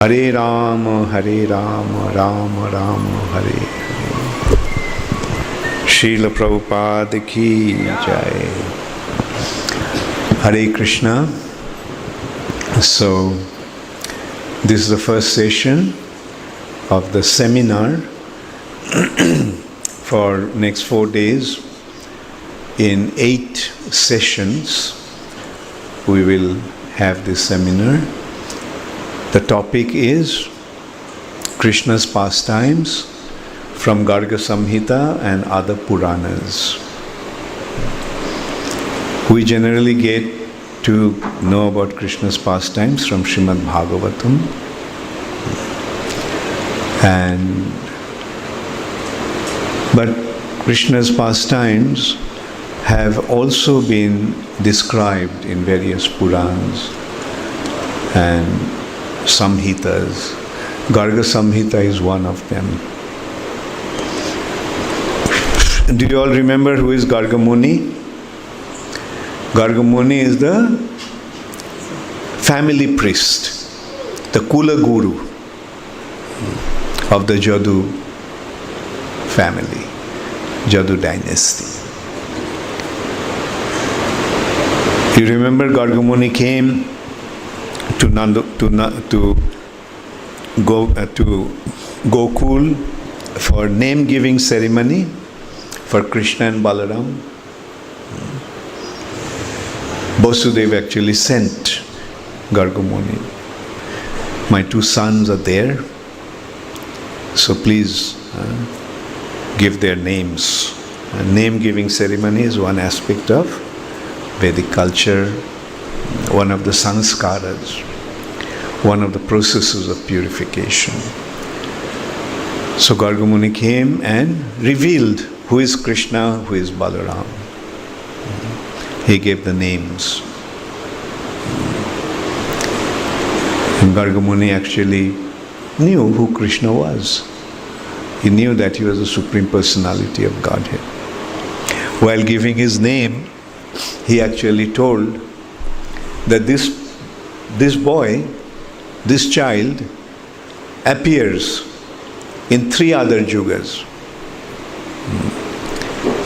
Hare Rama, Rama Rama, Hare Hare. Srila Prabhupada ki jai. Hare Krishna. So, this is the first session of the seminar for next 4 days. In 8 sessions, we will have this seminar. The topic is Krishna's pastimes from Garga Samihta and other Puranas. We generally get to know about Krishna's pastimes from Srimad Bhagavatam, but Krishna's pastimes have also been described in various Purans and Samhitas. Garga Samihta is one of them. Do you all remember who is Garga Muni? Garga Muni is the family priest, the Kula Guru of the Jadu family, Jadu dynasty. You remember Garga Muni came to Gokul for name-giving ceremony for Krishna and Balaram. Vasudeva actually sent Garga Muni. My 2 sons are there, so please give their names. Name-giving ceremony is one aspect of Vedic culture, one of the sanskaras, one of the processes of purification. So Garga Muni came and revealed who is Krishna, who is Balaram. He gave the names. And Garga Muni actually knew who Krishna was. He knew that he was the Supreme Personality of Godhead. While giving his name, he actually told that this boy, this child, appears in 3 other yugas.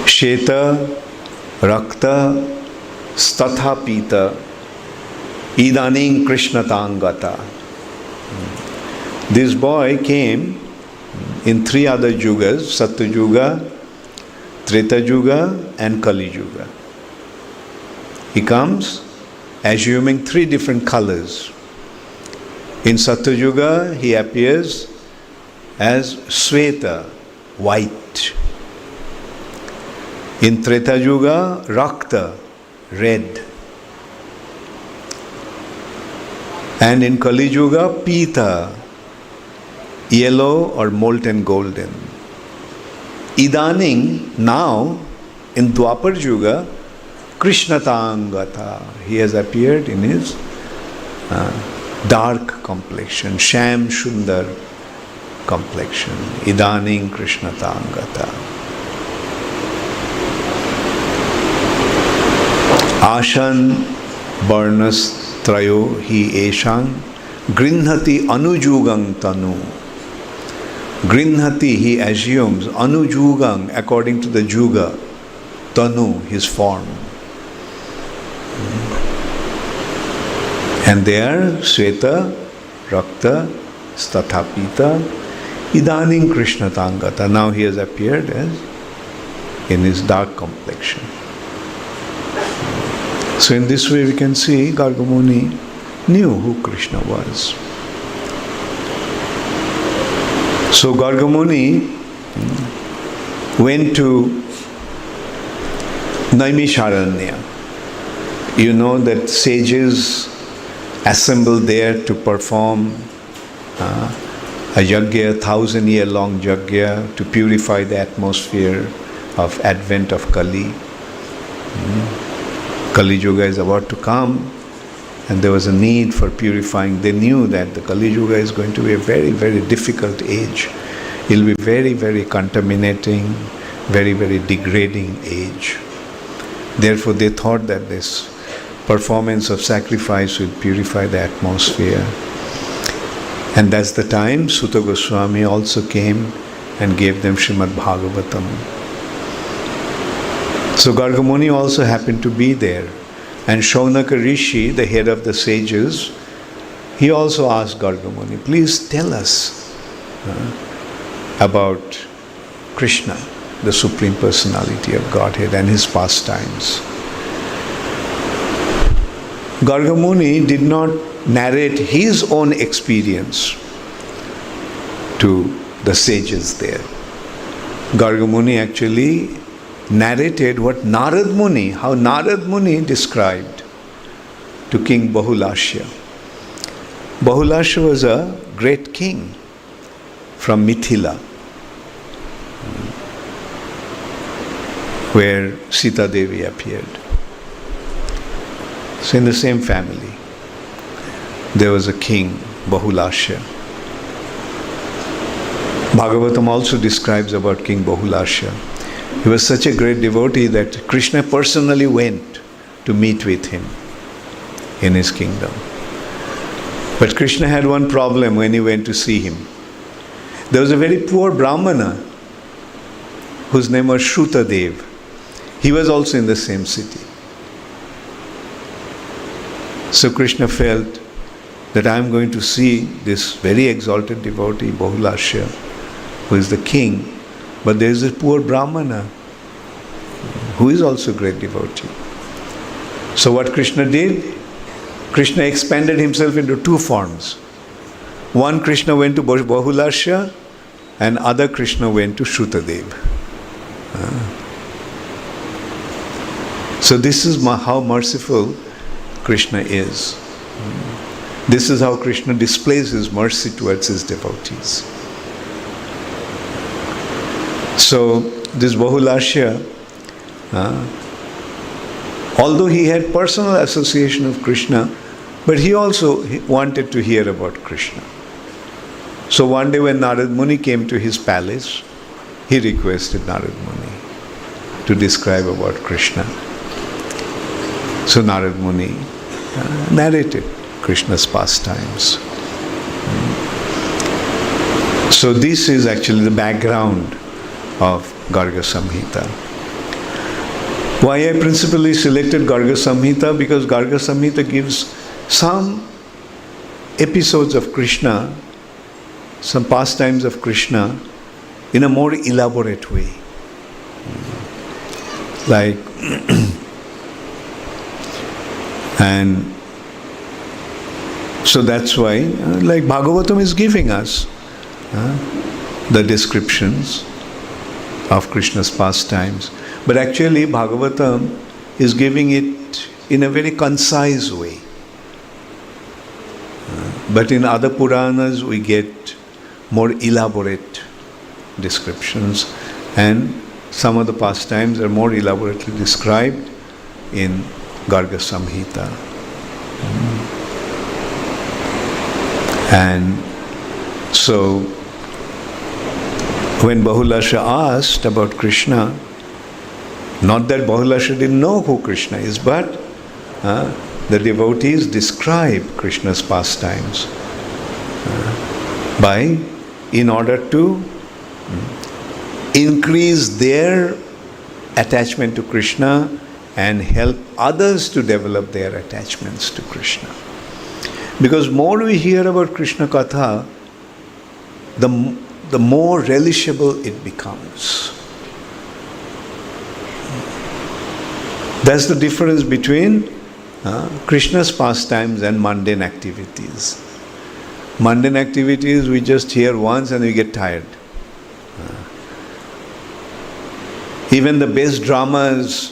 Sheta, Rakta, Statha Pita, Idaning Krishna Tangata. This boy came in 3 other yugas, Satya Yuga, Treta Yuga and Kali Yuga. He comes assuming 3 different colors. In Satya Yuga, he appears as Sweta, white. In Treta Yuga, Rakta, red. And in Kali Yuga, Pita, yellow or molten golden. Idaning, now, in Dwapar Yuga, Krishna Tangata. He has appeared in his dark complexion, Sham Shundar complexion. Idaning Krishna Tangata. Ashan Barnas Trayo Hi Eshan Grinhati Anujugang Tanu. Grinhati, he assumes, Anujugang, according to the Juga, Tanu, his form. And there, Sweta, Rakta, Stathapita, Idaning Krishna Tangata. Now he has appeared as in his dark complexion. So in this way we can see Garga Muni knew who Krishna was. So Garga Muni went to Naimisharanya. You know that sages assemble there to perform a yajna, 1,000-year-long yajna, to purify the atmosphere of advent of Kali. Kali Yuga is about to come, and there was a need for purifying. They knew that the Kali Yuga is going to be a very, very difficult age. It will be very, very contaminating, very, very degrading age. Therefore, they thought that this performance of sacrifice will purify the atmosphere. And that's the time Sutta Goswami also came and gave them Srimad Bhagavatam. So Garga Muni also happened to be there. And Shaunaka Rishi, the head of the sages, he also asked Garga Muni, please tell us about Krishna, the Supreme Personality of Godhead, and his pastimes. Garga Muni did not narrate his own experience to the sages there. Garga Muni actually narrated what Narad Muni, how Narad Muni described to King Bahulashya. Bahulashya was a great king from Mithila, where Sita Devi appeared. So in the same family, there was a king, Bahulashya. Bhagavatam also describes about King Bahulashya. He was such a great devotee that Krishna personally went to meet with him in his kingdom. But Krishna had one problem when he went to see him. There was a very poor Brahmana whose name was Shrutadev. He was also in the same city. So Krishna felt that I am going to see this very exalted devotee, Bahulashya, who is the king, but there is a poor Brahmana who is also a great devotee. So what Krishna did? Krishna expanded himself into two forms. One, Krishna went to Bahulashya, and other Krishna went to Shrutadev. So this is how merciful Krishna is. This is how Krishna displays his mercy towards his devotees. So this Bahulashya, although he had personal association of Krishna, but he also wanted to hear about Krishna. So one day when Narad Muni came to his palace, he requested Narad Muni to describe about Krishna. So Narad Muni narrated Krishna's pastimes. So this is actually the background of Garga Samihta. Why I principally selected Garga Samihta? Because Garga Samihta gives some episodes of Krishna, some pastimes of Krishna in a more elaborate way. Like, and so that's why, like Bhagavatam is giving us the descriptions of Krishna's pastimes. But actually Bhagavatam is giving it in a very concise way. But in other Puranas we get more elaborate descriptions, and some of the pastimes are more elaborately described in Garga Samihita. And so when Bahulashya asked about Krishna, not that Bahulashya didn't know who Krishna is, but the devotees describe Krishna's pastimes in order to increase their attachment to Krishna and help others to develop their attachments to Krishna. Because more we hear about Krishna Katha, the more relishable it becomes. That's the difference between Krishna's pastimes and mundane activities. Mundane activities we just hear once and we get tired. Even the best dramas,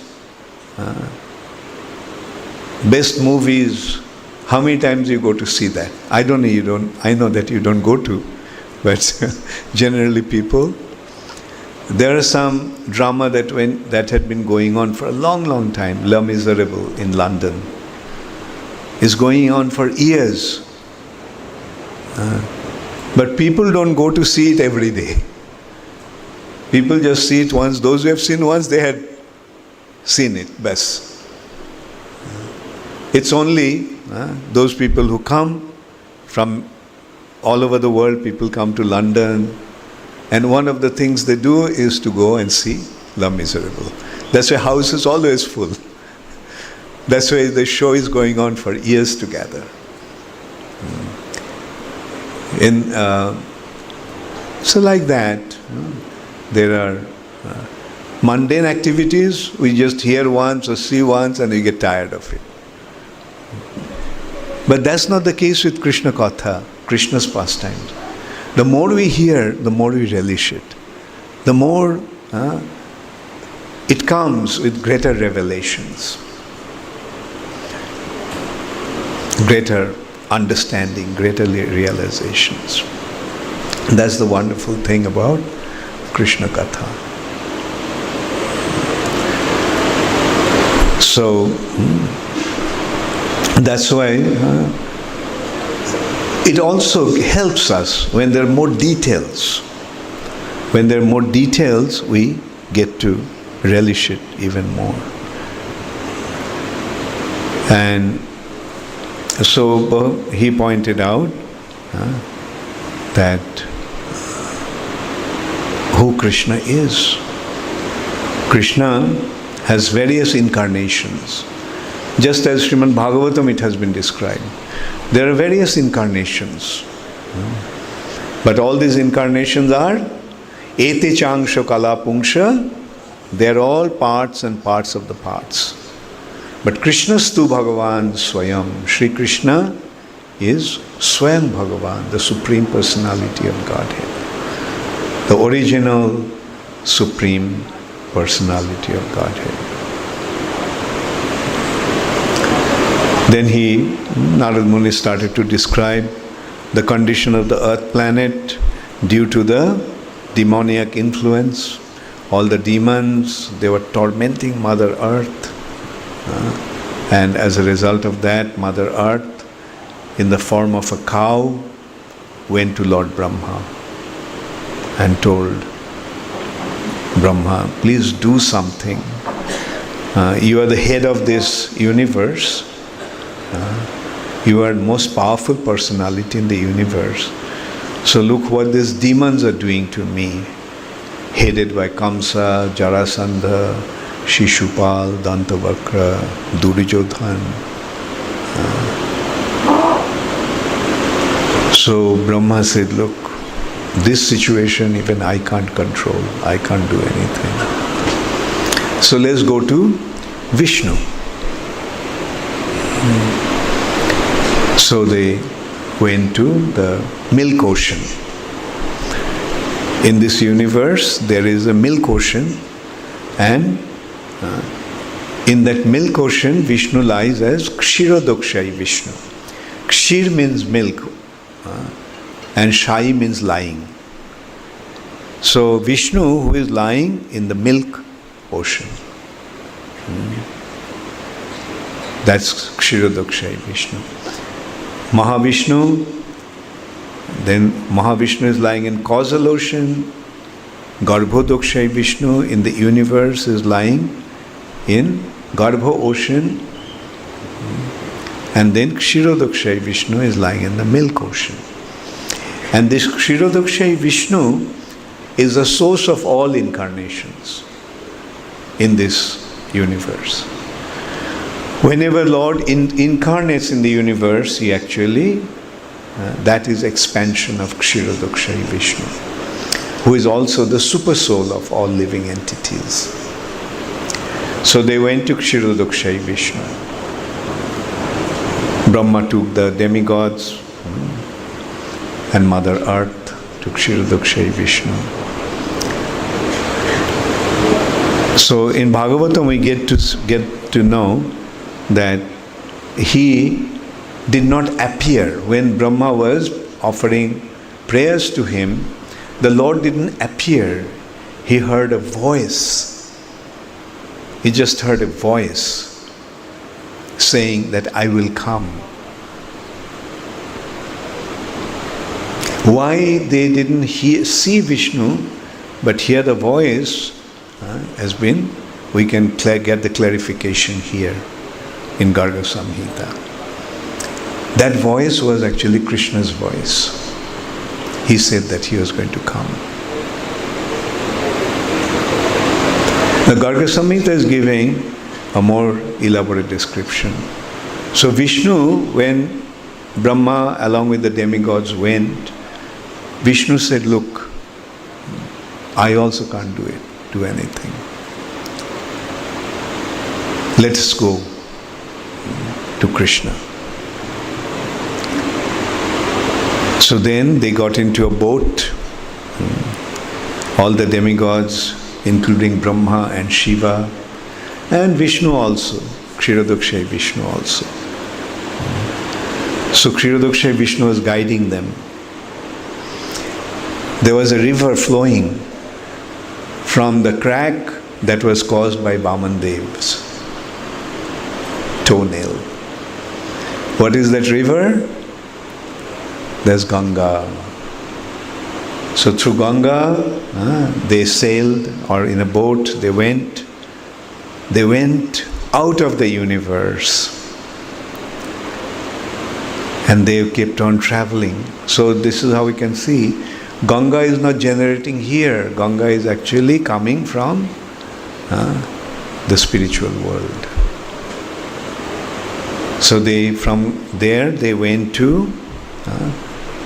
best movies, how many times you go to see that? I know that you don't go to, but generally people. There are some drama that had been going on for a long, long time. Les Miserables in London is going on for years. But people don't go to see it every day. People just see it once. Those who have seen once, they had seen it best. It's only those people who come from all over the world people come to London, and one of the things they do is to go and see Les Miserables. That's why house is always full. That's why the show is going on for years together. So like that, there are mundane activities, we just hear once or see once and we get tired of it. But that's not the case with Krishna Katha, Krishna's pastimes. The more we hear, the more we relish it. The more it comes with greater revelations, greater understanding, greater realizations. That's the wonderful thing about Krishna Katha. So, that's why it also helps us when there are more details. When there are more details, we get to relish it even more. And so he pointed out that who Krishna is. Krishna has various incarnations. Just as Srimad Bhagavatam it has been described. There are various incarnations. But all these incarnations are ete changsha kala pungsha. They are all parts and parts of the parts. But Krishnastu Bhagavan Swayam. Sri Krishna is Swayam Bhagavan, the Supreme Personality of Godhead. The original Supreme Personality of Godhead. Then Narad Muni started to describe the condition of the earth planet due to the demoniac influence. All the demons, they were tormenting Mother Earth. And as a result of that, Mother Earth, in the form of a cow, went to Lord Brahma and told Brahma, please do something. You are the head of this universe. You are the most powerful personality in the universe. So look what these demons are doing to me. Headed by Kamsa, Jarasandha, Shishupal, Dantavakra, Duryodhan. So Brahma said, look, this situation even I can't control. I can't do anything. So let's go to Vishnu. So they went to the milk ocean. In this universe, there is a milk ocean, and in that milk ocean, Vishnu lies as Kshirodakshayi Vishnu. Kshir means milk, and Shai means lying. So Vishnu, who is lying in the milk ocean, that's Kshirodakshayi Vishnu. Mahavishnu, then Mahavishnu is lying in causal ocean. Garbhodakshayi Vishnu in the universe is lying in Garbho ocean. And then Kshirodakshayi Vishnu is lying in the milk ocean. And this Kshirodakshayi Vishnu is the source of all incarnations in this universe. Whenever Lord incarnates in the universe, he actually, that is expansion of Kshirodakshayi Vishnu, who is also the super soul of all living entities. So they went to Kshirodakshayi Vishnu. Brahma took the demigods and Mother Earth to Kshirodakshayi Vishnu. So in Bhagavatam we get to know that he did not appear. When Brahma was offering prayers to him, the Lord didn't appear. He heard a voice. He just heard a voice saying that I will come. Why they didn't see Vishnu but hear the voice has been, we can get the clarification here in Garga Samihta. That voice was actually Krishna's voice. he said that he was going to come. The Garga Samihta is giving a more elaborate description. So Vishnu, when Brahma along with the demigods went, Vishnu said, look, I also can't do anything. Let us go to Krishna. So then they got into a boat, all the demigods, including Brahma and Shiva, and Vishnu also, Kshirodakshay Vishnu also. So Kshirodakshay Vishnu was guiding them. There was a river flowing from the crack that was caused by Vamandev's toenail. What is that river? There's Ganga. So through Ganga, they sailed, or in a boat they went out of the universe. And they kept on traveling. So this is how we can see, Ganga is not generating here. Ganga is actually coming from the spiritual world. So from there they went to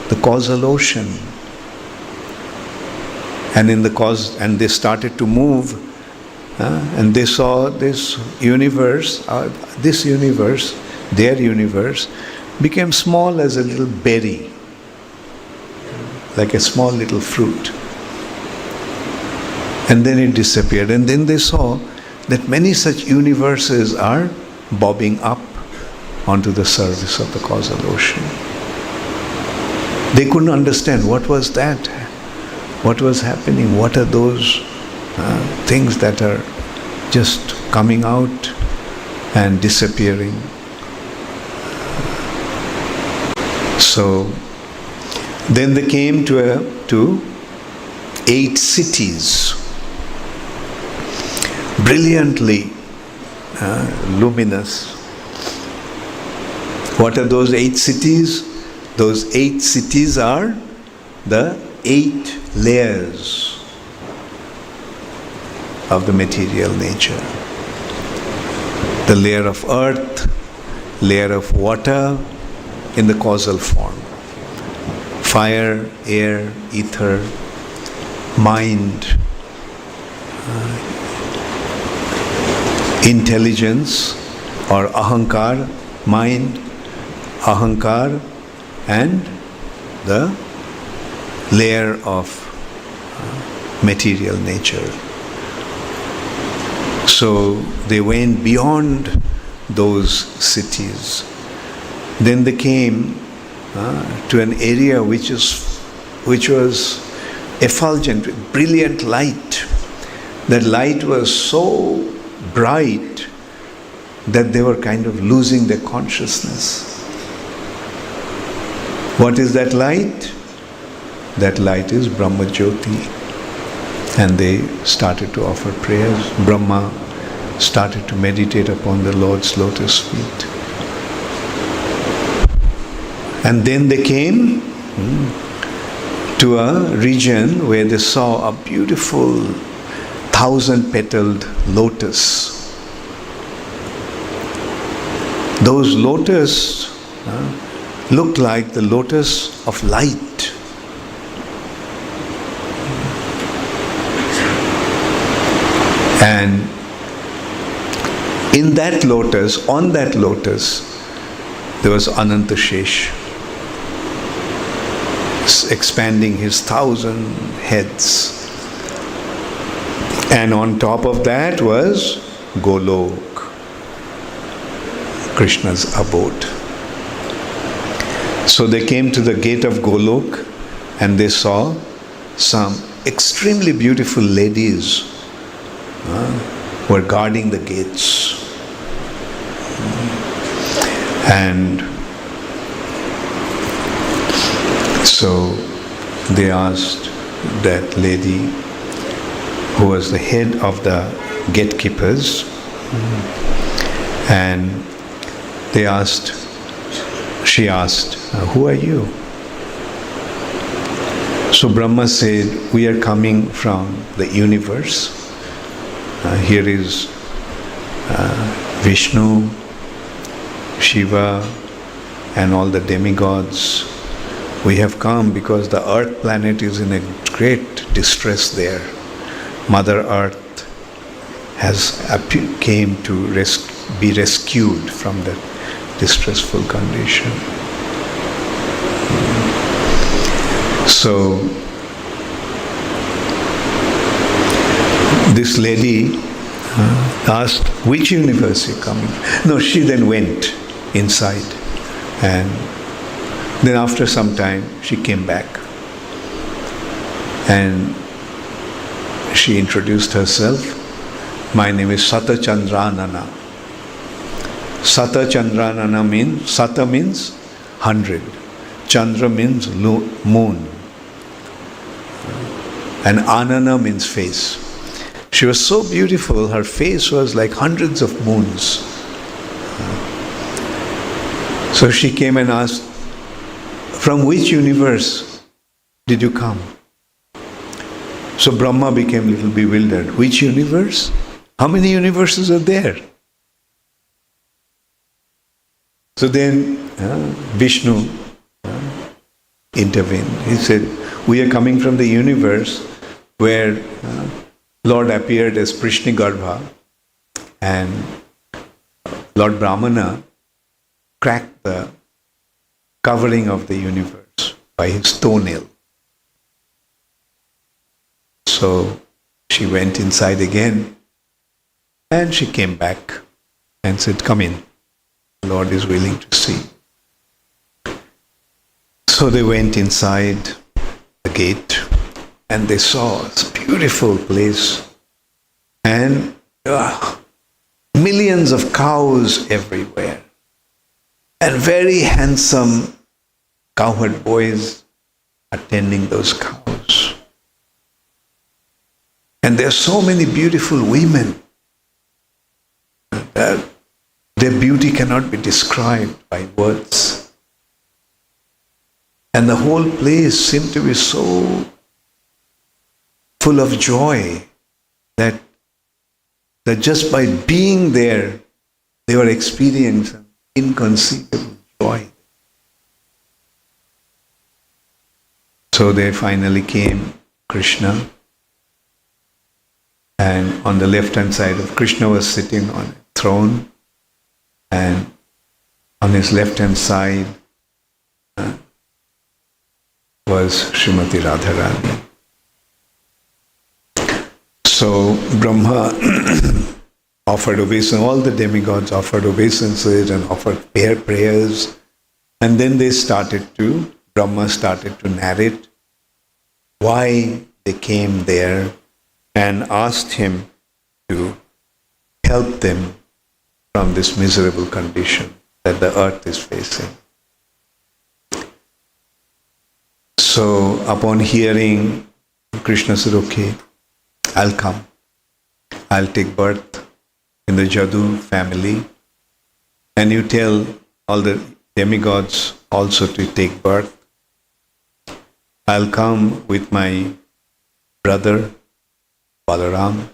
the causal ocean. And and they started to move, and they saw this universe, their universe, became small as a little berry, like a small little fruit. And then it disappeared. And then they saw that many such universes are bobbing up onto the surface of the causal ocean. They couldn't understand what was that. What was happening? What are those things that are just coming out and disappearing? So then they came to 8 cities, brilliantly luminous. What are those 8 cities? Those 8 cities are the 8 layers of the material nature. The layer of earth, layer of water in the causal form, fire, air, ether, mind, intelligence or ahankar, mind, ahankar, and the layer of material nature. So they went beyond those cities. Then they came to an area which was effulgent, brilliant light. That light was so bright that they were kind of losing their consciousness. What is that light? That light is Brahma Jyoti. And they started to offer prayers. Brahma started to meditate upon the Lord's lotus feet. And then they came to a region where they saw a beautiful 1,000-petaled lotus. Those lotus looked like the lotus of light. And in that lotus, on that lotus, there was Anantashesh, expanding his 1,000 heads. And on top of that was Golok, Krishna's abode. So they came to the gate of Golok and they saw some extremely beautiful ladies were guarding the gates. And so they asked that lady, who was the head of the gatekeepers, and she asked, who are you? So Brahma said, we are coming from the universe. Here is Vishnu, Shiva, and all the demigods. We have come because the earth planet is in a great distress there. Mother Earth came to be rescued from that distressful condition. So this lady asked, which universe are you coming from? No, she then went inside, and then after some time she came back and she introduced herself. My name is Sata Chandranana. Sata Chandranana means, Sata means 100. Chandra means moon. And Anana means face. She was so beautiful, her face was like hundreds of moons. So she came and asked, from which universe did you come? So Brahma became a little bewildered. Which universe? How many universes are there? So then Vishnu intervened. He said, we are coming from the universe where Lord appeared as Prishnigarbha, and Lord Brahmana cracked the covering of the universe by his toenail. So she went inside again and she came back and said, come in. The Lord is willing to see. So they went inside the gate and they saw this beautiful place and millions of cows everywhere and very handsome cowherd boys attending those cows. And there are so many beautiful women that their beauty cannot be described by words. And the whole place seemed to be so full of joy that just by being there, they were experiencing inconceivable joy. So they finally came, Krishna, and on the left-hand side of Krishna was sitting on a throne, and on his left-hand side was Srimati Radharani. So Brahma offered obeisance, all the demigods offered obeisances and offered prayers, and then Brahma started to narrate why they came there and asked him to help them from this miserable condition that the earth is facing. So upon hearing, Krishna said, okay, I'll come. I'll take birth in the Jadu family, and you tell all the demigods also to take birth. I'll come with my brother Balaram,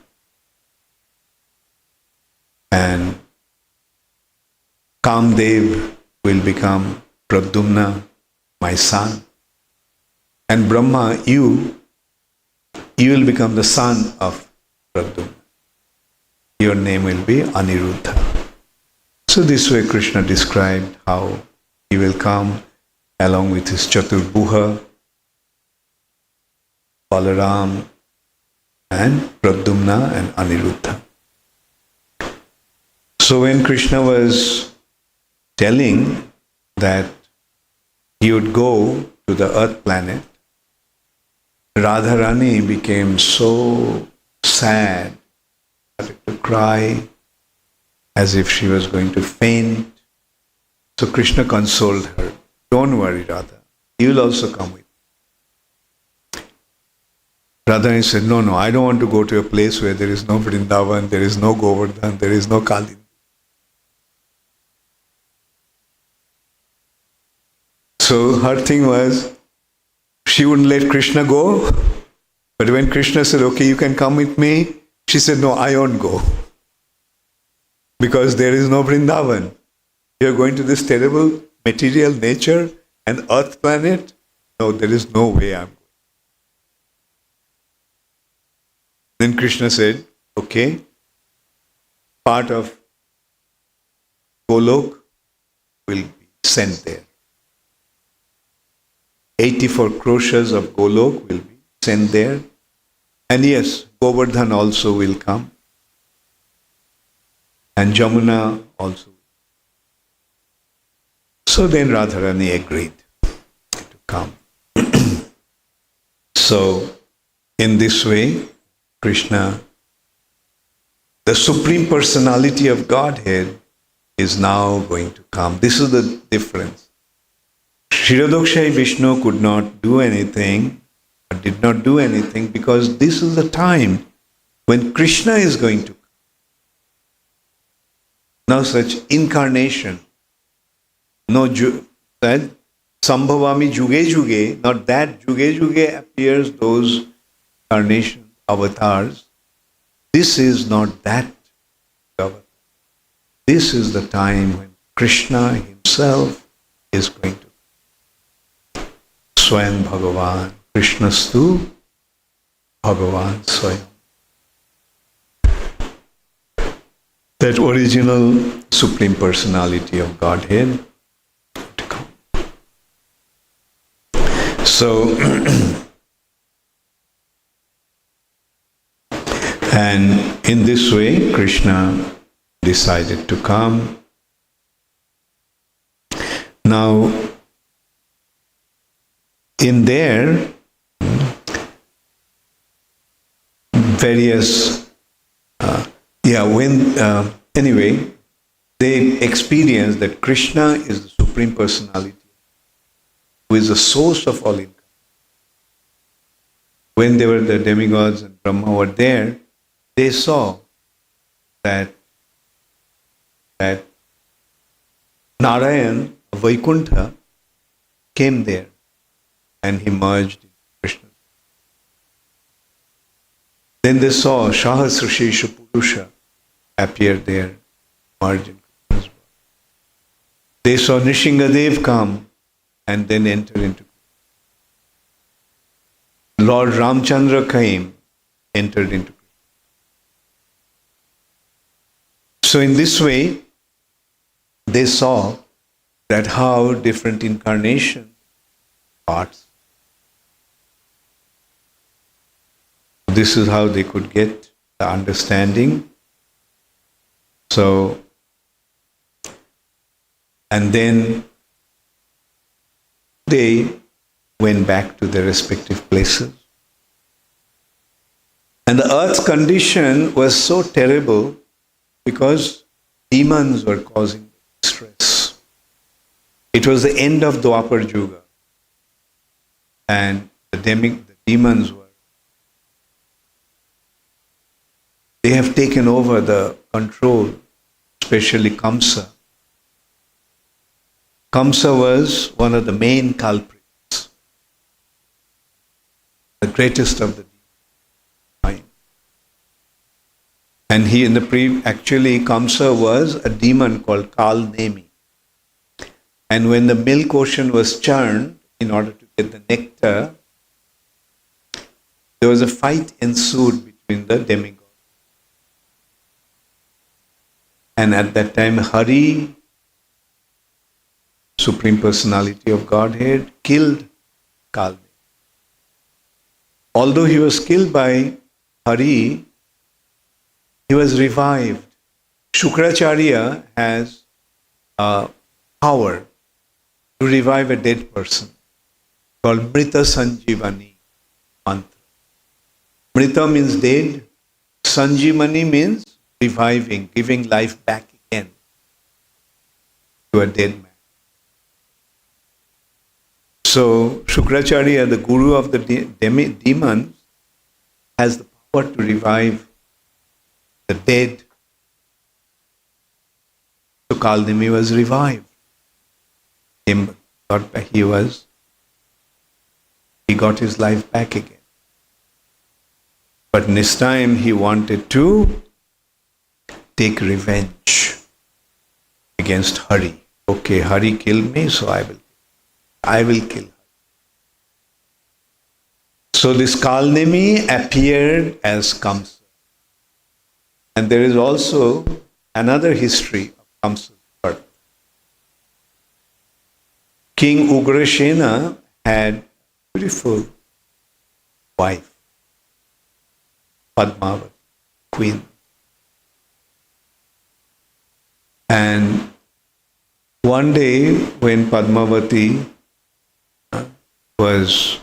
and Kamdev will become Pradyumna, my son. And Brahma, you will become the son of Pradyumna. Your name will be Aniruddha. So this way Krishna described how he will come along with his Chaturbhuha, Balaram, and Pradyumna and Aniruddha. So when Krishna was telling that he would go to the earth planet, Radharani became so sad, started to cry as if she was going to faint. So Krishna consoled her, don't worry Radha, you will also come with me. Radharani said, no, I don't want to go to a place where there is no Vrindavan, there is no Govardhan, there is no Kali. So her thing was, She wouldn't let Krishna go. But when Krishna said, okay, you can come with me, she said, no, I won't go. Because there is no Vrindavan. You are going to this terrible material nature and earth planet. No, there is no way I'm going. Then Krishna said, okay, part of Golok will be sent there. 84 kroshas of Golok will be sent there. And yes, Govardhan also will come. And Jamuna also. So then Radharani agreed to come. So, in this way, Krishna, the Supreme Personality of Godhead, is now going to come. This is the difference. Kshirodakshai Vishnu could not do anything, or did not do anything, because this is the time when Krishna is going to come. No such incarnation. No, that Sambhavami Juge Juge, not that Juge Juge appears those incarnation avatars. This is not that avatar. This is the time when Krishna himself is going to. Swayam Bhagavan, Krishnastu Bhagavan Swayam. That original Supreme Personality of Godhead to come. So, and in this way, Krishna decided to come. Now, in there, various anyway, they experience that Krishna is the Supreme Personality, who is the source of all income. When they were the demigods and Brahma were there, they saw that Narayan, Vaikuntha, came there and he merged in Krishna. Then they saw Sahasrashesha Purusha appear there, merge in Krishna's body. They saw Nishingadev come and then enter into Krishna. Lord Ramchandra came, entered into Krishna. So in this way, they saw that how different incarnations parts. This is how they could get the understanding. So, and then they went back to their respective places. And the earth's condition was so terrible because demons were causing stress. It was the end of Dwapar Yuga. And the demons were, they have taken over the control, especially Kamsa. Kamsa was one of the main culprits, the greatest of the demons. And he actually Kamsa was a demon called Kal Nemi. And when the milk ocean was churned, in order to get the nectar, there was a fight ensued between the demigods. And at that time, Hari, Supreme Personality of Godhead, killed Kal. Although he was killed by Hari, he was revived. Shukracharya has power to revive a dead person, called Mrita Sanjivani mantra. Mrita means dead. Sanjivani means reviving, giving life back again to a dead man. So Shukracharya, the guru of the demons, has the power to revive the dead. So Kaldemi was revived. He was he got his life back again. But this time he wanted to take revenge against Hari. Okay, Hari killed me, so I will kill her. So this Kalnemi appeared as Kamsa. And there is also another history of Kamsa's birth. King Ugrasena had a beautiful wife, Padmavati, queen. And one day when Padmavati was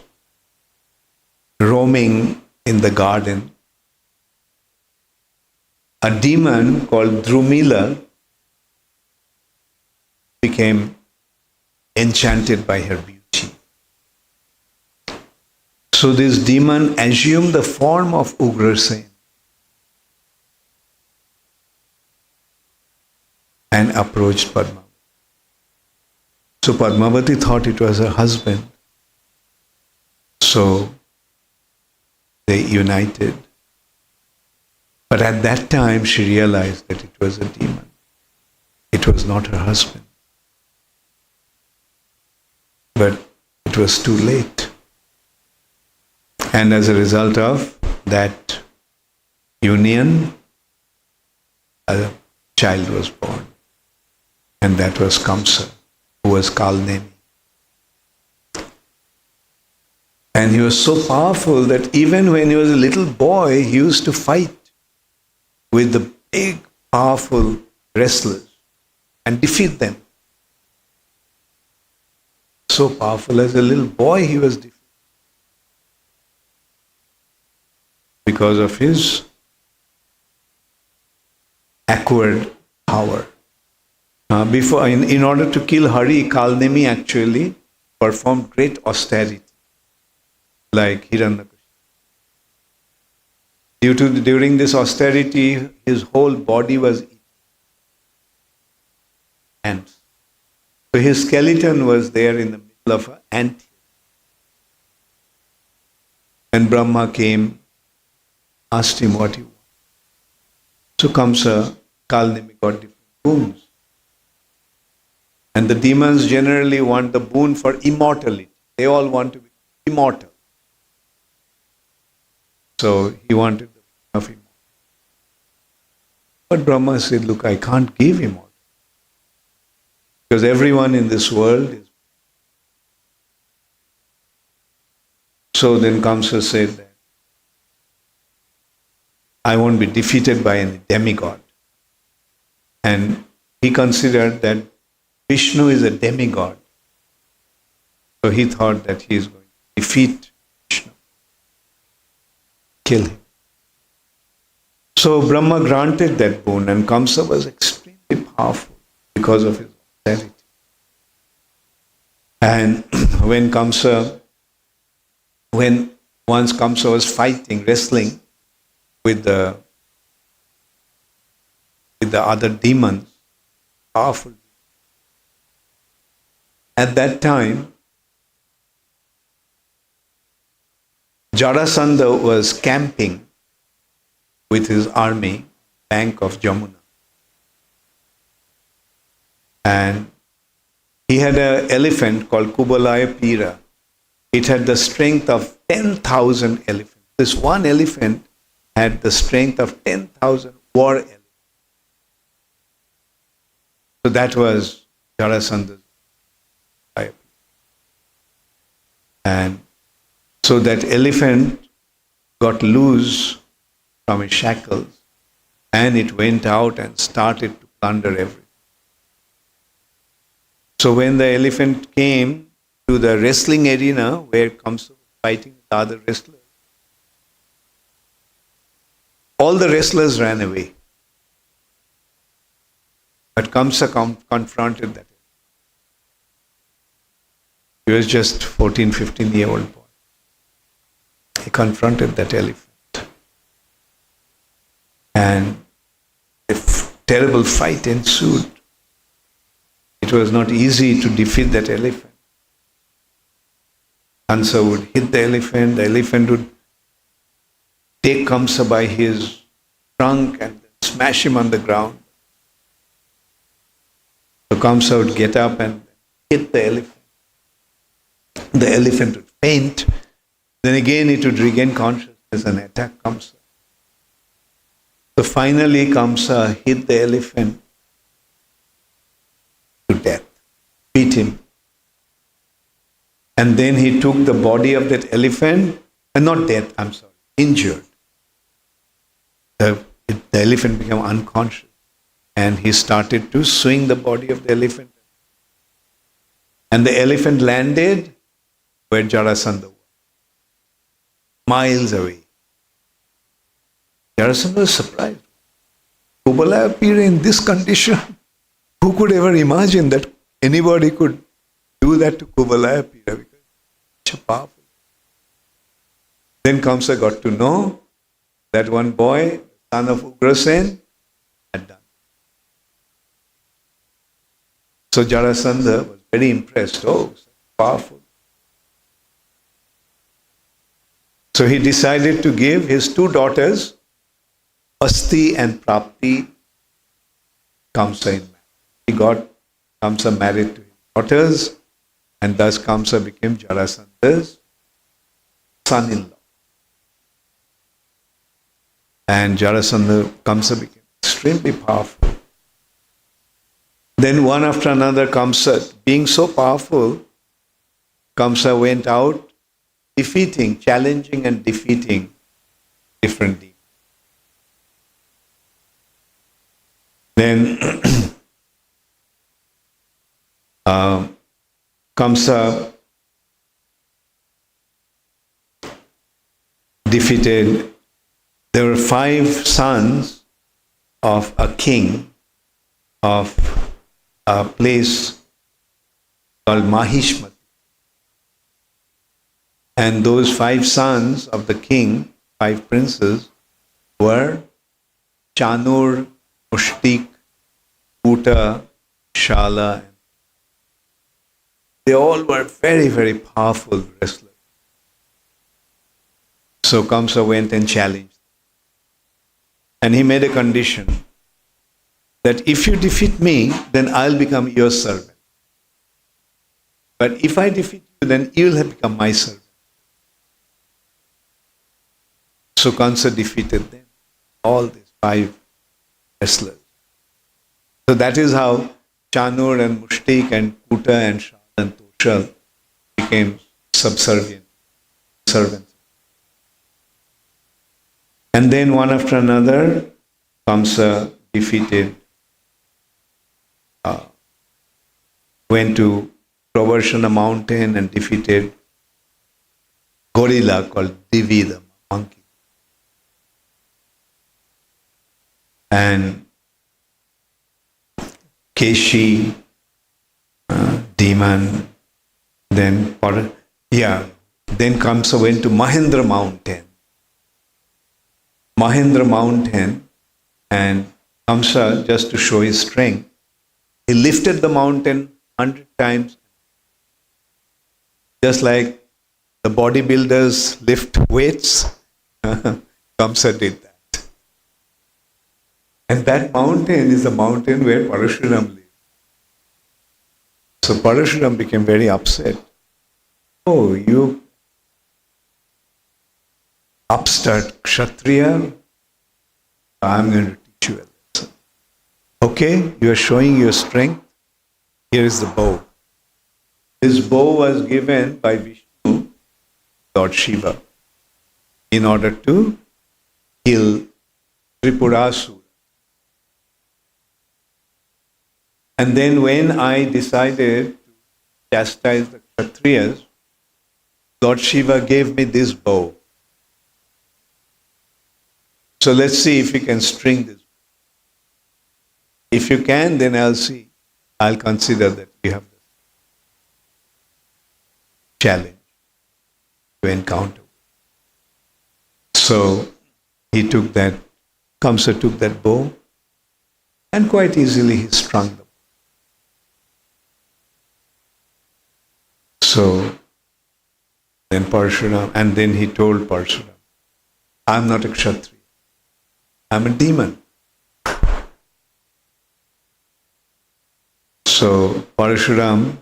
roaming in the garden, a demon called Drumila became enchanted by her beauty. So this demon assumed the form of Ugrasena and approached Padmavati. So Padmavati thought it was her husband. So they united. But at that time she realized that it was a demon. It was not her husband. But it was too late. And as a result of that union, a child was born. And that was Kamsa, who was Kalnemi. And he was so powerful that even when he was a little boy, he used to fight with the big, powerful wrestlers and defeat them. So powerful. As a little boy, he was defeated because of his acquired power. In order to kill Hari, Kalnemi actually performed great austerity, like Hiranyakashipu. During this austerity, his whole body was eaten. Ants. So his skeleton was there in the middle of an ant. And Brahma came, asked him what he wanted. So Kamsa, Kalnemi got different boons. And the demons generally want the boon for immortality. They all want to be immortal. So he wanted the boon of immortality. But Brahma said, look, I can't give immortality. Because everyone in this world is. So then Kamsa said that I won't be defeated by any demigod. And he considered that Vishnu is a demigod. So he thought that he is going to defeat Vishnu, kill him. So Brahma granted that boon, and Kamsa was extremely powerful because of his austerity. And when once Kamsa was fighting, wrestling with the other demons, powerful. At that time, Jarasandha was camping with his army, bank of Jamuna. And he had an elephant called Kubalaya Pira. It had the strength of 10,000 elephants. This one elephant had the strength of 10,000 war elephants. So that was Jarasandha's. And so that elephant got loose from his shackles and it went out and started to plunder everything. So when the elephant came to the wrestling arena where Kamsa was fighting with the other wrestlers, all the wrestlers ran away. But Kamsa confronted that. He was just 14, 15-year-old boy. He confronted that elephant. And a terrible fight ensued. It was not easy to defeat that elephant. Kamsa would hit the elephant would take Kamsa by his trunk and smash him on the ground. So Kamsa would get up and hit the elephant. The elephant would faint. Then again it would regain consciousness and attack Kamsa. So finally Kamsa hit the elephant to death, beat him. And then he took the body of that elephant, and not dead, injured. The elephant became unconscious. And he started to swing the body of the elephant. And the elephant landed where Jarasandha was, miles away. Jarasandha was surprised. Kubalaya appeared in this condition. Who could ever imagine that anybody could do that to Kubalaya Pira? Because it's such a powerful. Then Kamsa got to know that one boy, son of Ugrasen, had done. So Jarasandha was very impressed. Oh, so powerful. So he decided to give his two daughters, Asti and Prapti, Kamsa in marriage. He got Kamsa married to his daughters, and thus Kamsa became Jarasandha's son-in-law. And Kamsa became extremely powerful. Then one after another, Kamsa, being so powerful, Kamsa went out challenging and defeating different demons. Then Kamsa defeated, there were 5 sons of a king of a place called Mahishmati. And those 5 sons of the king, 5 princes, were Chanur, Mushtik, Kuta, Shala. They all were very, very powerful wrestlers. So Kamsa went and challenged. And he made a condition that if you defeat me, then I'll become your servant. But if I defeat you, then you'll have become my servant. So Kamsa defeated them, all these 5 wrestlers. So that is how Chanur and Mushtik and Kuta and Shal and Toshal became subservient servants. And then one after another, Kamsa defeated, went to Pravarshana mountain and defeated gorilla called Divi, the monkey. And Keshi, demon, then Kamsa went to Mahendra mountain. And Kamsa, just to show his strength, he lifted the mountain 100 times, just like the bodybuilders lift weights. Kamsa did that. And that mountain is the mountain where Parashuram lived. So Parashuram became very upset. Oh, you upstart Kshatriya, I'm going to teach you a lesson. Okay, you are showing your strength. Here is the bow. This bow was given by Vishnu, Lord Shiva, in order to kill Tripurasura. And then when I decided to chastise the Kshatriyas, Lord Shiva gave me this bow. So let's see if you can string this. If you can, then I'll consider that you have this challenge to encounter. So Kamsa took that bow, and quite easily he strung the bow. So Then Parshuram, and then he told Parshuram, I'm not a Kshatriya, I'm a demon. So Parshuram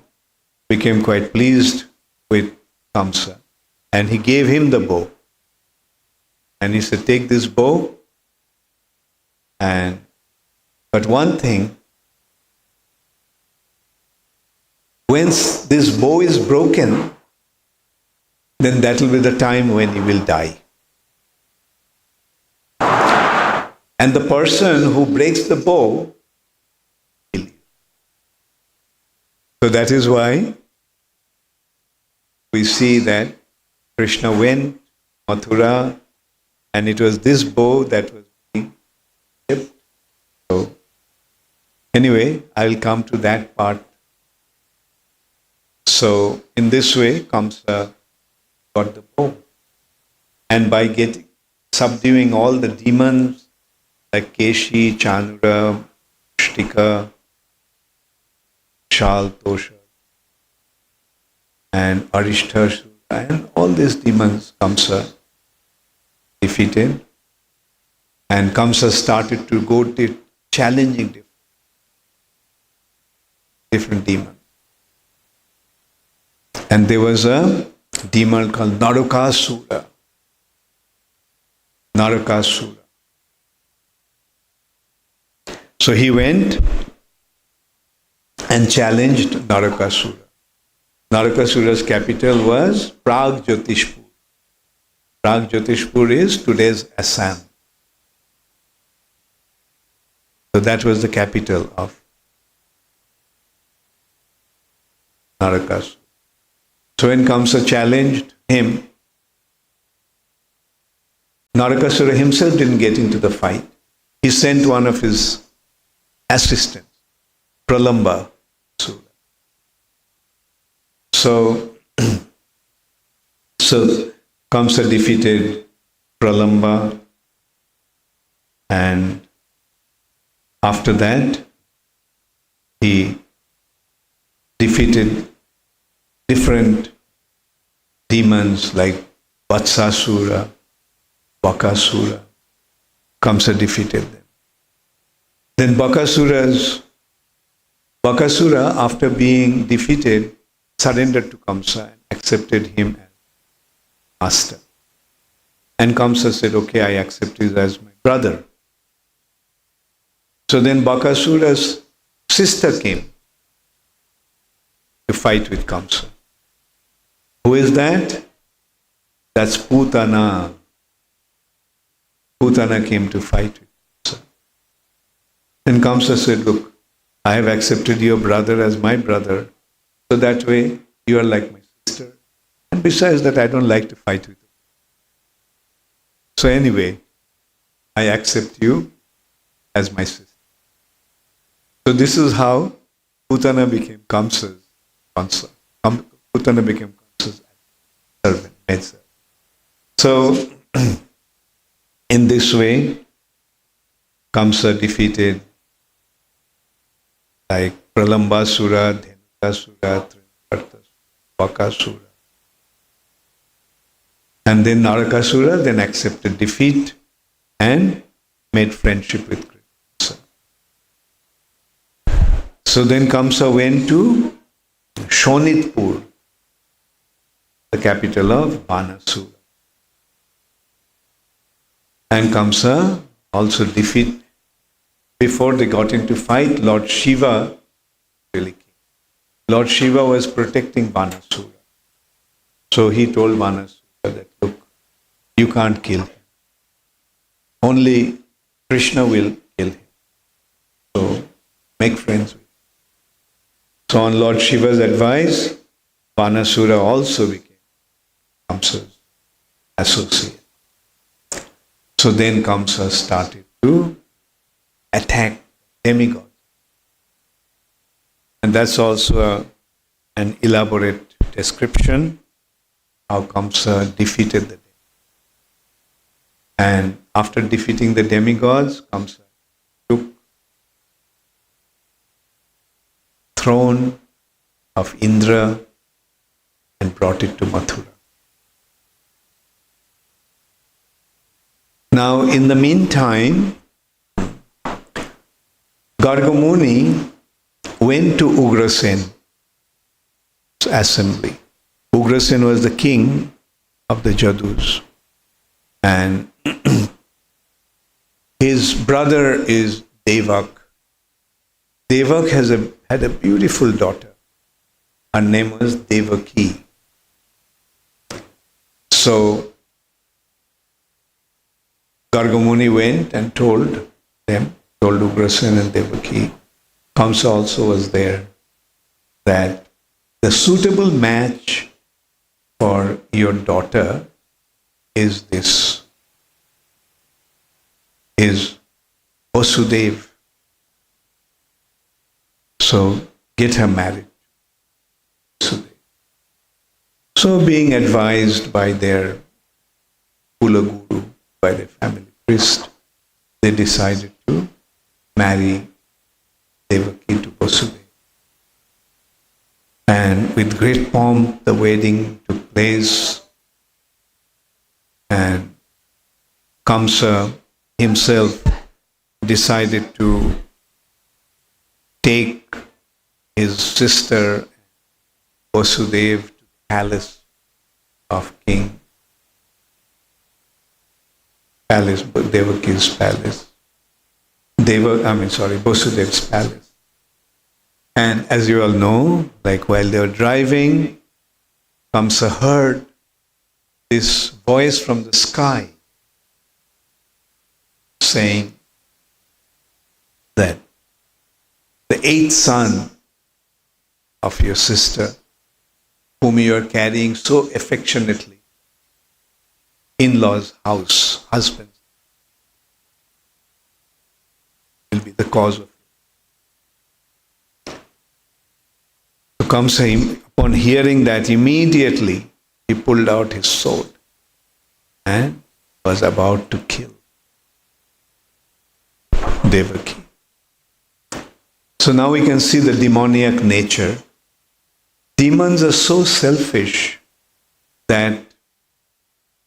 became quite pleased with Kamsa, and he gave him the bow. And he said, take this bow, but one thing, once this bow is broken, then that will be the time when he will die. And the person who breaks the bow, kill you. So that is why we see that Krishna went to Mathura, and it was this bow that was being kept. So anyway, I will come to that part. So in this way, Kamsa got the bow. And by subduing all the demons like Keshi, Chanura, Shtika, Shal, Tosha, and Arishta, and all these demons Kamsa defeated. And Kamsa started to go to challenging different demons. And there was a demon called Narakasura. Narakasura. So he went and challenged Narakasura. Narakasura's capital was Pragjyotishpur. Pragjyotishpur is today's Assam. So that was the capital of Narakasura. So when Kamsa challenged him, Narakasura himself didn't get into the fight. He sent one of his assistants, Pralamba Sura. So Kamsa defeated Pralamba, and after that he defeated different demons like Vatsasura, Bakasura. Kamsa defeated them. Then Bakasura, after being defeated, surrendered to Kamsa and accepted him as master. And Kamsa said, okay, I accept you as my brother. So then Bakasura's sister came to fight with Kamsa. Who is that? That's Putana. Putana came to fight with Kamsa. Then Kamsa said, look, I have accepted your brother as my brother, so that way you are like my sister. And besides that, I don't like to fight with you. So anyway, I accept you as my sister. So this is how Putana became Kamsa's consort. Putana became Kamsa's servant, maid servant. So in this way, Kamsa defeated like Pralambasura, Dhenukasura, Trinvartasura, Bakasura. And then Narakasura then accepted defeat and made friendship with Krishna. So then Kamsa went to Shonitpur, the capital of Banasura. And Kamsa also defeated. Before they got into fight, Lord Shiva really came. Lord Shiva was protecting Banasura. So he told Banasura that, look, you can't kill him. Only Krishna will kill him. So make friends with him. So on Lord Shiva's advice, Banasura also became Kamsa's associate. So then Kamsa started to attack demigods. And that's also an elaborate description how Kamsa defeated the demigods. And after defeating the demigods, Kamsa took throne of Indra and brought it to Mathura. Now, in the meantime, Garga Muni went to Ugrasen's assembly. Ugrasen was the king of the Jadus. And his brother is Devak. Devak had a beautiful daughter. Her name was Devaki. So Garga Muni went and told Ugrasen and Devaki, Kamsa also was there, that the suitable match for your daughter is Vasudev. So get her married to Vasudev. So being advised by their Kula Guru, by their family priest, they decided to marry Devaki to Vasudev. And with great pomp, the wedding took place. And Kamsa himself decided to take his sister Vasudev to the palace of King. Devaki's palace. Vasudev's palace. And as you all know, like while they were driving, Kamsa heard this voice from the sky saying that the eighth son of your sister, whom you are carrying so affectionately, in-laws' house, husband, will be the cause of it. So Kamsa, upon hearing that, immediately he pulled out his sword and was about to kill Devaki. So now we can see the demoniac nature. Demons are so selfish that,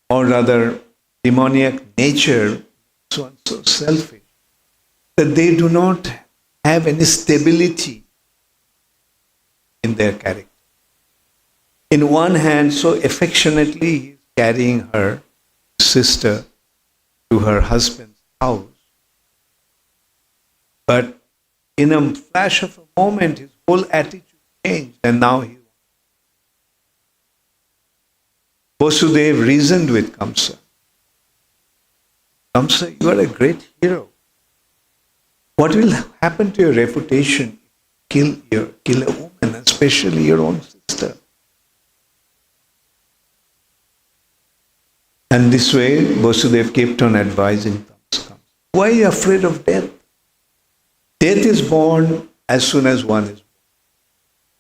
or rather, demoniac nature so selfish that they do not have any stability in their character. In one hand, so affectionately, he is carrying her sister to her husband's house. But in a flash of a moment, his whole attitude changed, and now he. Vasudev reasoned with Kamsa. Kamsa, you are a great hero. What will happen to your reputation if you kill a woman, especially your own sister? And this way, Vasudev kept on advising Kamsa. Why are you afraid of death? Death is born as soon as one is born.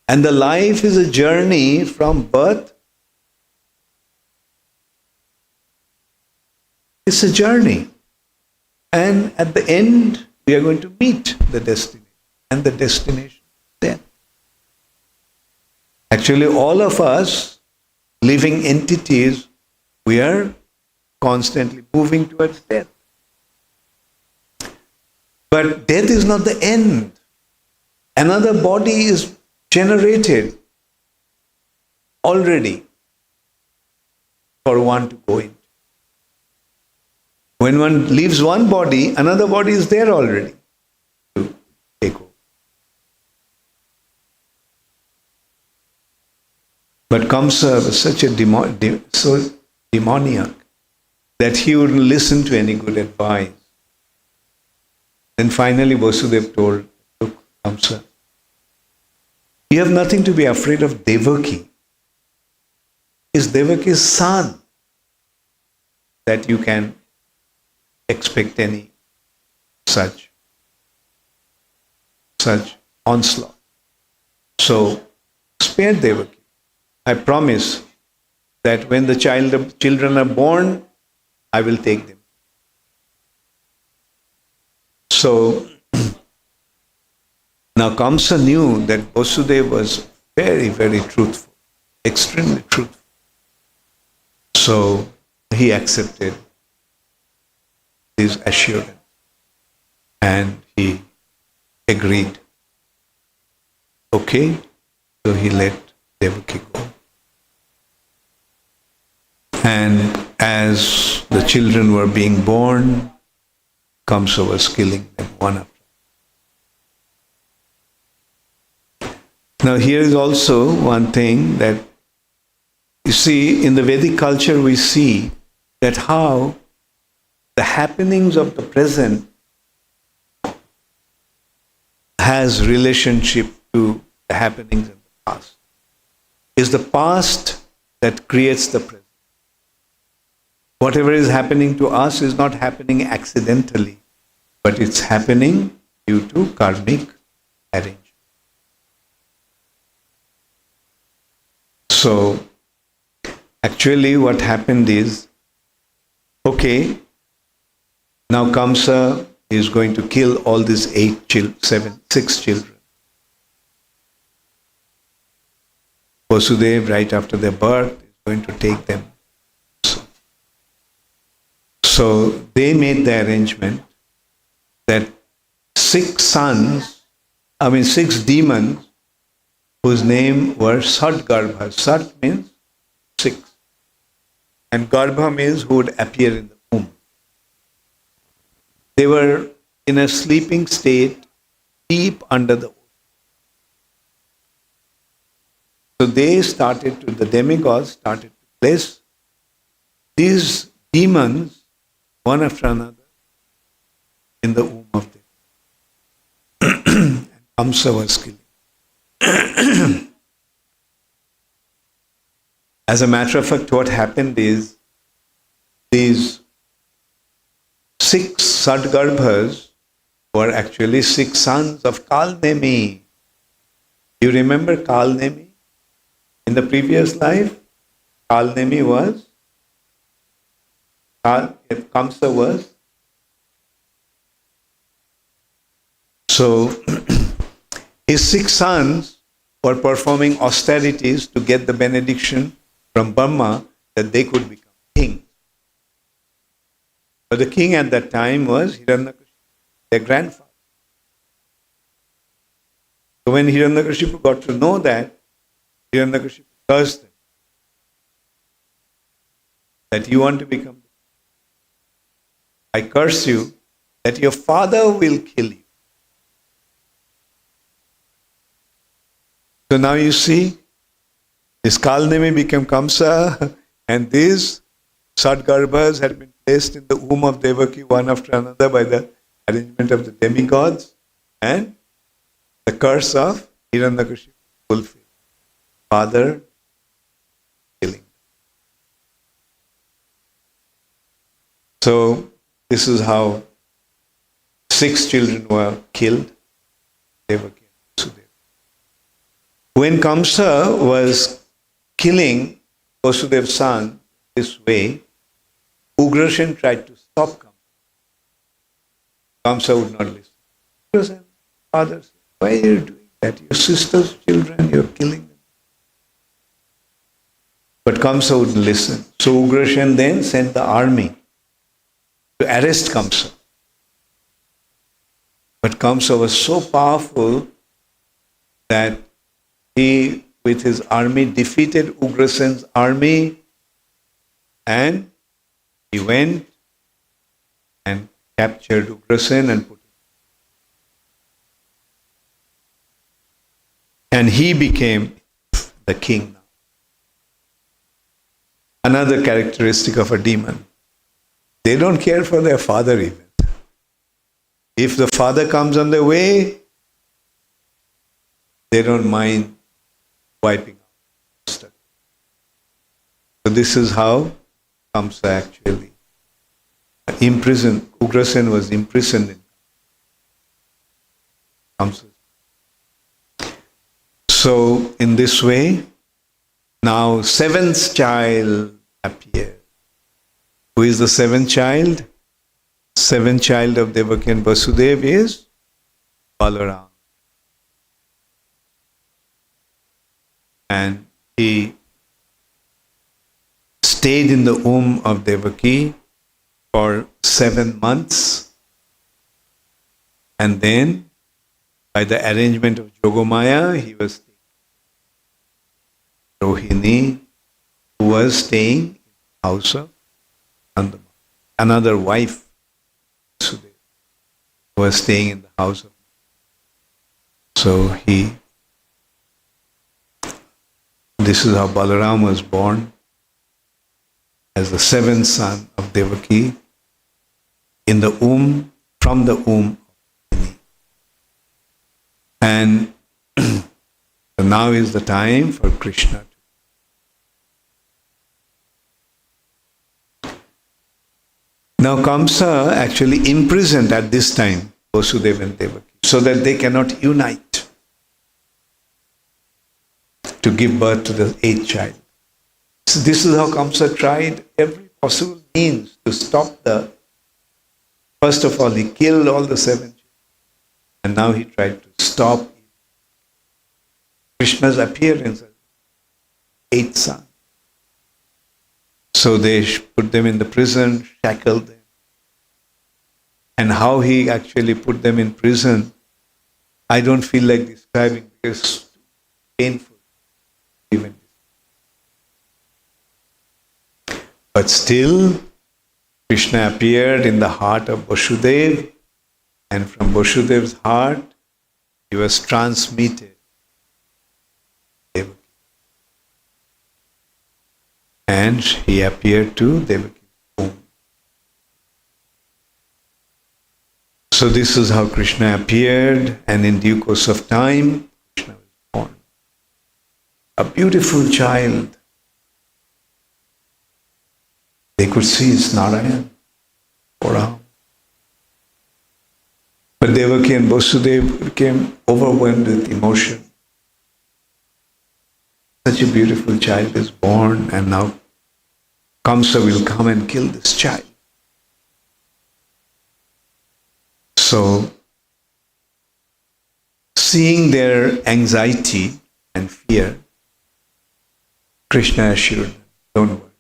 And the life is a journey from birth. It's a journey. And at the end, we are going to meet the destination. And the destination is death. Actually, all of us, living entities, we are constantly moving towards death. But death is not the end. Another body is generated already for one to go into. When one leaves one body, another body is there already to take over. But Kamsa was such a so demoniac that he wouldn't listen to any good advice. Then finally Vasudev told, look, Kamsa, you have nothing to be afraid of Devaki. It's Devaki's son that you can expect any such onslaught. So spare Devaki. I promise that when the children are born, I will take them. So now Kamsa knew that Vasudev was very, very truthful, extremely truthful. So he accepted his assurance. And he agreed. Okay, so he let Devaki go. And as the children were being born, Kamsa was killing them one after another. Now here is also one thing that you see in the Vedic culture, we see that how the happenings of the present has relationship to the happenings in the past. It's the past that creates the present. Whatever is happening to us is not happening accidentally, but it's happening due to karmic arrangement. So, actually what happened is, okay, now Kamsa is going to kill all these 6 children. Vasudev, right after their birth, is going to take them. So they made the arrangement that 6 demons whose name were Sat Garbha. Sat means 6. And Garbha means who would appear in the womb. They were in a sleeping state deep under the ocean. So the demigods started to place these demons one after another in the womb of them. And Kamsa was killing. As a matter of fact, what happened is these 6 Sadgarbhas were actually 6 sons of Kalnemi. You remember Kalnemi? In the previous life, Kalnemi was, Kamsa was. So, his 6 sons were performing austerities to get the benediction from Brahma that they could become kings. But the king at that time was Hiranyakashipu, their grandfather. So when Hiranyakashipu got to know that, Hiranyakashipu cursed them. That you want to become the king. I curse you that your father will kill you. So now you see, this Kalnemi became Kamsa, and these Sadgarbhas had been placed in the womb of Devaki one after another by the arrangement of the demigods, and the curse of Hiranyakashipu fulfilled. Father killing. So this is how 6 children were killed. Devaki and Vasudeva. When Kamsa was killing Vasudev's son this way, Ugrasen tried to stop Kamsa. Kamsa would not listen. Ugrasen, father said, why are you doing that? Your sister's children, you're killing them. But Kamsa wouldn't listen. So Ugrasen then sent the army to arrest Kamsa. But Kamsa was so powerful that he, with his army, defeated Ugrasen's army, and he went and captured Ugrasen and put him. And he became the king now. Another characteristic of a demon. They don't care for their father even. If the father comes on their way, they don't mind wiping out. So this is how Kamsa actually imprisoned. Ugrasen was imprisoned in Kamsa. So in this way, now 7th child appeared. Who is the 7th child? 7th child of Devaki and Vasudeva is Balaram. And he stayed in the womb of Devaki for 7 months. And then, by the arrangement of Jogomaya, he was taken. Rohini, who was staying in the house of Nandamaya. Another wife, Sudeva, who was staying in the house of. So this is how Balaram was born, as the seventh son of Devaki, in the womb, from the womb of Rohini. And so now is the time for Krishna. Now Kamsa actually imprisoned at this time Vasudeva and Devaki, so that they cannot unite to give birth to the eighth child. So this is how Kamsa tried every possible means to stop the. First of all, he killed all the 7 children, and now he tried to stop Krishna's appearance as eighth son. So they put them in the prison, shackled them. And how he actually put them in prison, I don't feel like describing because it's too painful even. But still, Krishna appeared in the heart of Vasudeva, and from Vasudeva's heart, he was transmitted. And he appeared to Devaki's womb. So this is how Krishna appeared, and in due course of time, Krishna was born. A beautiful child. They could see it's Narayan or Ram. But Devaki and Vasudeva became overwhelmed with emotion. Such a beautiful child is born, and now Kamsa will come and kill this child. So, seeing their anxiety and fear, Krishna assured them, don't worry.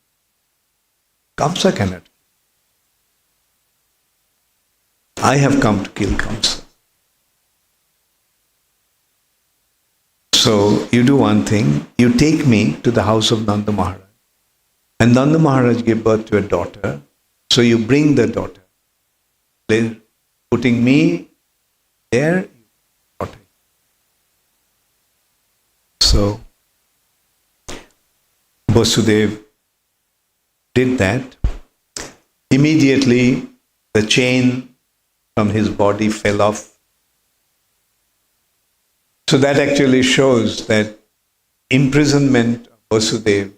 Kamsa cannot. I have come to kill Kamsa. So, you do one thing, you take me to the house of Nanda Maharaj. And Nanda Maharaj gave birth to a daughter, so you bring the daughter. Then, putting me there, daughter. So, Vasudeva did that. Immediately, the chain from his body fell off. So that actually shows that imprisonment of Vasudeva,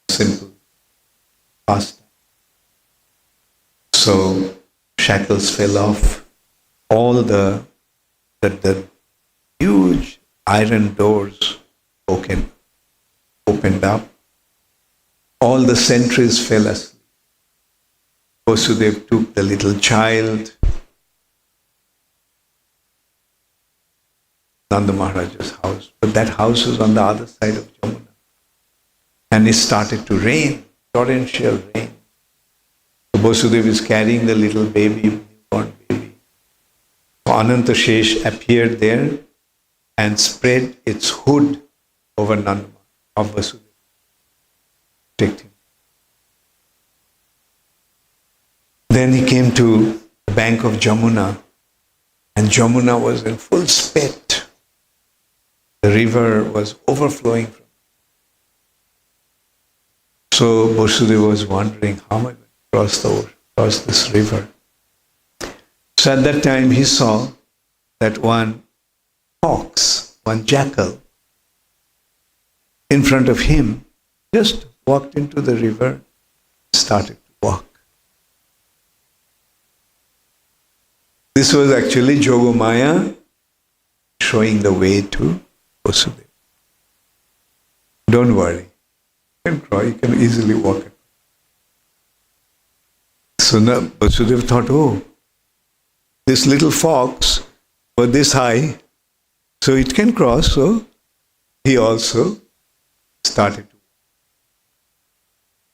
simple, fast. So shackles fell off. All the huge iron doors opened up. All the sentries fell asleep. Vasudeva took the little child, Nanda Maharaj's house, but that house was on the other side of Jamuna. And it started to rain, torrential rain. So Vasudeva is carrying the little baby, newborn baby. So Ananta Shesh appeared there and spread its hood over Nanda of Vasudeva. Protect him. Then he came to the bank of Jamuna, and Jamuna was in full spate. The river was overflowing from. So Vasudeva was wondering, how am I going to cross this river? So at that time he saw that one fox, one jackal, in front of him, just walked into the river, started to walk. This was actually Jogomaya showing the way to Vasudeva. Don't worry. You can crawl, you can easily walk it. So now Vasudeva thought, oh, this little fox was this high, so it can cross. So he also started to.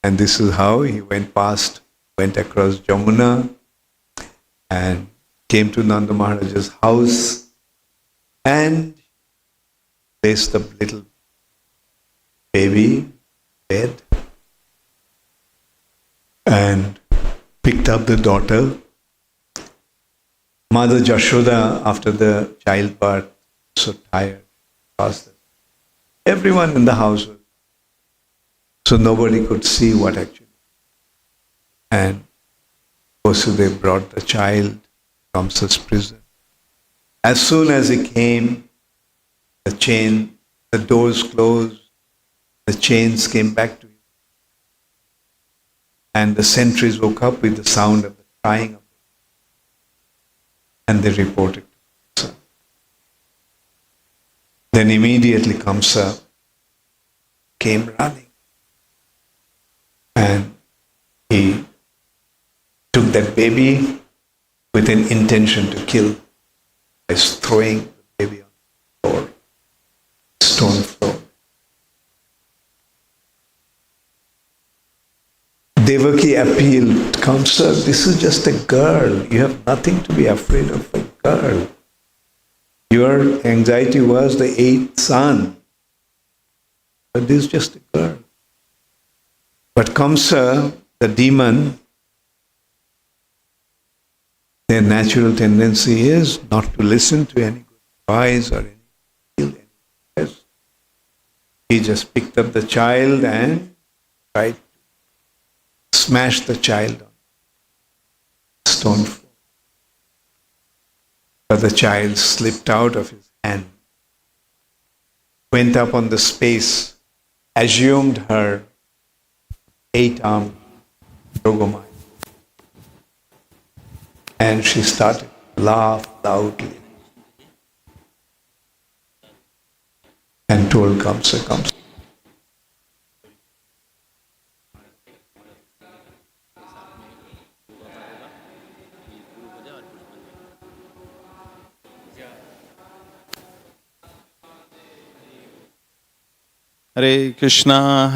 And this is how he went across Jamuna and came to Nanda Maharaj's house and placed the little baby bed and picked up the daughter. Mother Jashoda, after the childbirth, so tired, passed it. Everyone in the house was, so nobody could see what actually. And Vasudev brought the child from Kamsa's prison. As soon as he came, the doors closed, the chains came back to him. And the sentries woke up with the sound of the crying of the, and they reported to Kamsa. Then immediately Kamsa came running and he took that baby with an intention to kill by throwing the baby on the floor, stone floor. Devaki appealed, Kamsa, this is just a girl. You have nothing to be afraid of, a girl. Your anxiety was the 8th son. But this is just a girl. But Kamsa, the demon, their natural tendency is not to listen to any good advice or any. He just picked up the child and tried to smash the child on the stone floor. But the child slipped out of his hand, went up on the space, assumed her 8-armed Yogomaya. And she started to laugh loudly and told Kamsa, Kamsa. Hare Krishna,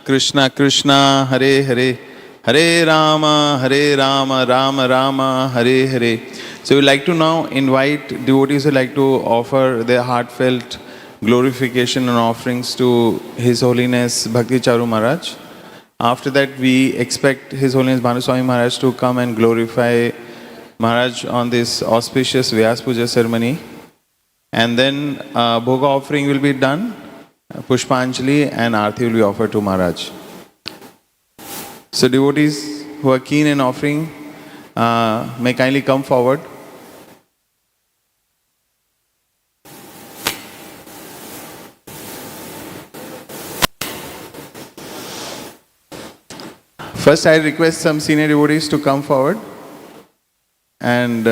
Krishna Krishna, Hare Hare, Hare Rama, Rama Rama, Hare Hare. So we would like to now invite devotees who like to offer their heartfelt glorification and offerings to His Holiness Bhakti Charu Maharaj. After that, we expect His Holiness Swami Maharaj to come and glorify Maharaj on this auspicious Vyasa Puja ceremony. And then Bhoga offering will be done. Pushpanjali and Aarti will be offered to Maharaj. So devotees who are keen in offering may kindly come forward. First I request some senior devotees to come forward and